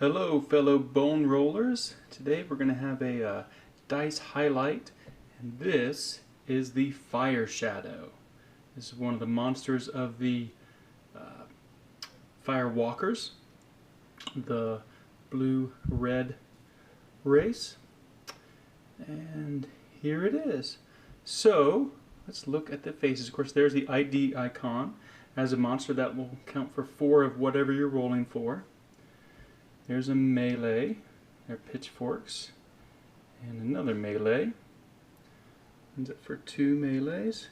Hello fellow bone rollers. Today we're going to have a dice highlight, and this is the Fireshadow. This is one of the monsters of the Firewalkers, the blue-red race. And here it is. So let's look at the faces. Of course, there's the ID icon. As a monster, that will count for 4 of whatever you're rolling for. There's a melee, there are pitchforks, and another melee. Ends up for 2 melees.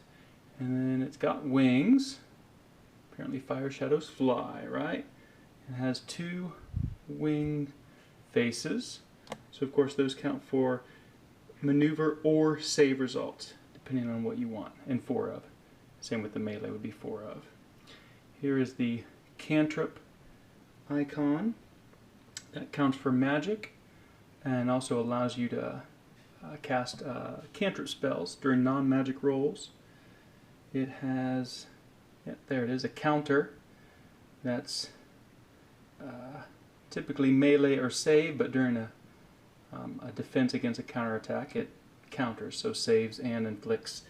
And then it's got wings. Apparently Fireshadows fly, right? It has 2 wing faces. So of course those count for maneuver or save results, depending on what you want, and 4 of. Same with the melee would be 4 of. Here is the cantrip icon. That counts for magic and also allows you to cast cantrip spells during non-magic rolls. It has, there it is, a counter. That's typically melee or save, but during a defense against a counterattack, it counters, so saves and inflicts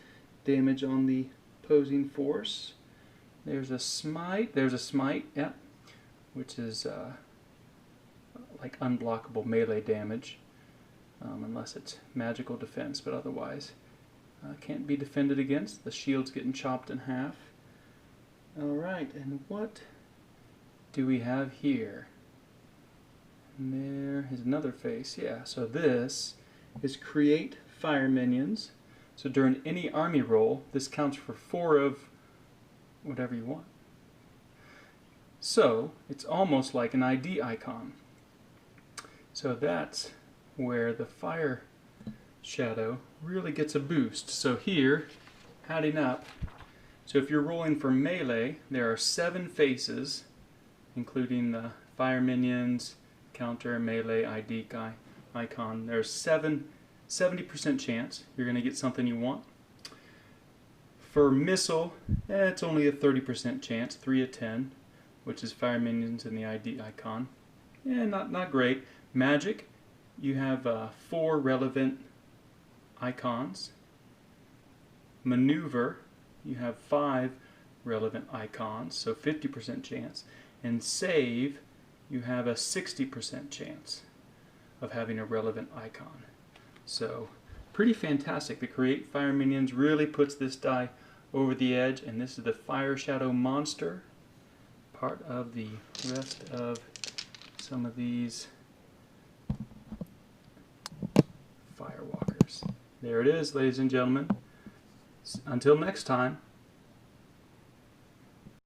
damage on the opposing force. There's a smite, yeah, which is like unblockable melee damage, unless it's magical defense, but otherwise can't be defended against. The shield's getting chopped in half. Alright, and what do we have here? And there is another face, yeah. So this is create fire minions. So during any army roll, this counts for 4 of whatever you want. So it's almost like an ID icon. So that's where the Fireshadow really gets a boost. So here, adding up, so if you're rolling for melee, there are 7 faces, including the fire minions, counter, melee, ID icon. There's 70% chance you're going to get something you want. For missile, it's only a 30% chance, 3 of 10, which is fire minions and the ID icon. Yeah, not great. Magic, you have 4 relevant icons. Maneuver, you have 5 relevant icons, so 50% chance. And save, you have a 60% chance of having a relevant icon. So pretty fantastic. The Create Fire Minions really puts this die over the edge, and this is the Fireshadow monster, part of the rest of some of these Firewalkers. There it is, ladies and gentlemen. Until next time.